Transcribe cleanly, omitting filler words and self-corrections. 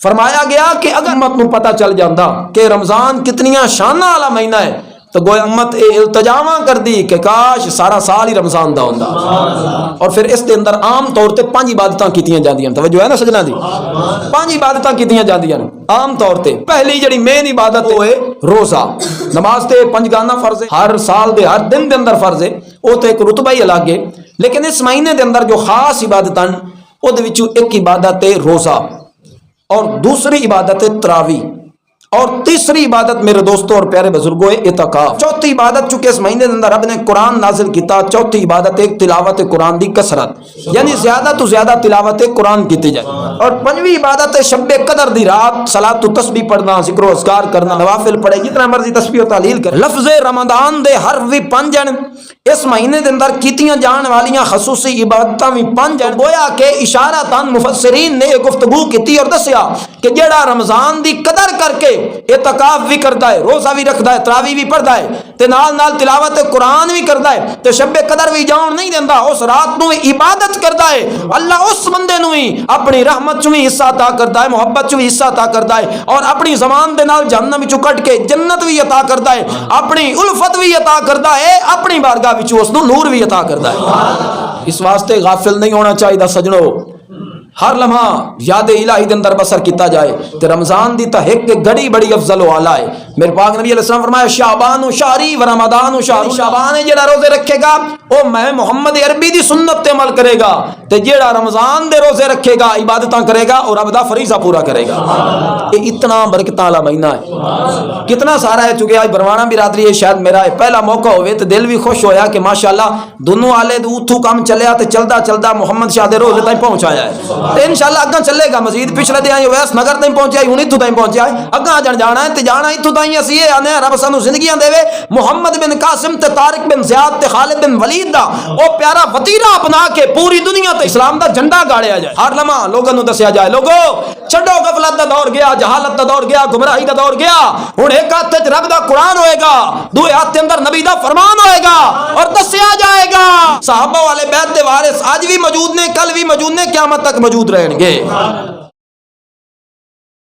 فرمایا گیا کہ اگر امت نو پتہ چل جاندہ کہ رمضان کتنیاں شانہ والا مہینہ ہے تو گویا امت التجاواں کر دی کہ کاش سارا سال ہی رمضان دا ہوندا. اور پھر اس دے اندر عام طور تے 5 عبادتاں کیتیاں جاندیاں. توجہ ہے نا سجنا دی؟ 5 عبادتاں کیتیاں جاندیاں عام طور تے. پہلی جڑی مین عبادت ہوئے روزہ. نماز تے 5 گانا فرض ہے، ہر سال دے ہر دن دے اندر فرض ہے، او تے ایک رتبہ ہی الگ ہے. لیکن اس مہینے دے اندر جو خاص عبادتاں او دے وچوں ایک عبادت ہے روزہ، اور دوسری عبادت ہے تراویح، اور تیسری عبادت میرے دوستوں اور پیارے بزرگوں ہے اعتکاف. چوتھی عبادت چونکہ اس مہینے کے اندر رب نے قرآن نازل کیتا، چوتھی عبادت ایک تلاوت قرآن دی کثرت، یعنی زیادہ تو زیادہ تلاوت قرآن کیتی جائے. اور پنجویں عبادت ہے شب قدر دی رات صلاۃ و تسبیح پڑھنا، ذکر و اذکار کرنا، نوافل پڑھے، جتنا مرضی تسبیح و تحلیل کرے. لفظ رمضان دے ہر بھی 5 اس مہینے دے اندر کیتیاں جان والیاں خصوصی عبادتاں بھی 5. گویا کہ اشارتاً مفسرین نے گفتگو کیتی اور دسیا کہ جیڑا رمضان دی قدر کر کے اعتکاف بھی کرتا ہے، روزہ بھی رکھتا ہے، تراویح بھی پڑھتا ہے، تے نال نال تلاوت قرآن بھی کرتا ہے، تے شب قدر بھی جان نہیں دیندا، اس رات نو عبادت کرتا ہے، اللہ اس بندے نو ہی اپنی رحمت چوں حصہ عطا کرتا ہے، محبت چوں حصہ عطا کرتا ہے، اور اپنی زمان دے نال جہنم وچوں کٹ کے جنت بھی عطا کرتا ہے، اپنی الفت بھی عطا کرتا ہے، اپنی بارگاہ وچوں اس نو نور بھی عطا کرتا ہے. اس واسطے غافل نہیں ہونا چاہیے سجنو. ہر لمحہ یاد الہی دے اندر بسر کیتا جائے. تے رمضان دی تا ایک گھڑی بڑی افضل و اعلی ہے. میرے پاک نبی علیہ السلام فرمایا شعبان و شہری و رمضان و شہر. شعبان جڑا روزے رکھے گا او میں محمد عربی دی سنت تے عمل کرے گا، تے جڑا رمضان دے روزے رکھے گا عبادتاں کرے گا اور رب دا فریضہ پورا کرے گا. یہ اتنا برکت والا مہینہ ہے، کتنا سارا ہے. چونکہ آج بروانا برادری ہے، شاید میرا پہلا موقع ہوئے تو دل بھی خوش ہویا کہ ماشاءاللہ دونوں آلے دو اتھو کام چلیا تے چلدا چلدا محمد شاہ دے روزے تائیں پہنچایا ہے. انشاءاللہ اگاں چلے گا مزید. پچھلے دے آئیں ویس نگر تائیں پہنچیا ہے، ہن اتھو تائیں پہنچیا ہے، اگاں جانا ہے تے جانا اتھو تائیں. اسی آنے رب سانو زندگیاں دے وے محمد بن قاسم تے طارق بن زیاد تے خالد بن ولید دا او پیارا وتیرہ اپنا کے پوری دنیا تے اسلام دا جھنڈا گاڑیا جائے. ہر لمحہ لوگوں نو دسیا جائے لوگو چھڈو غفلت دا دور گیا، جہالت دا دور گیا، گمراہی دا دور گیا. ہن ایک ہاتھ وچ رب دا قرآن ہوئے گا، دوسرے ہاتھ دے اندر نبی دا فرمان ہوئے گا اور دسیا جائے گا. صحابہ والے بیت دے وارث آج بھی موجود نے، کل بھی موجود نے، قیامت تک موجود رہیں گے.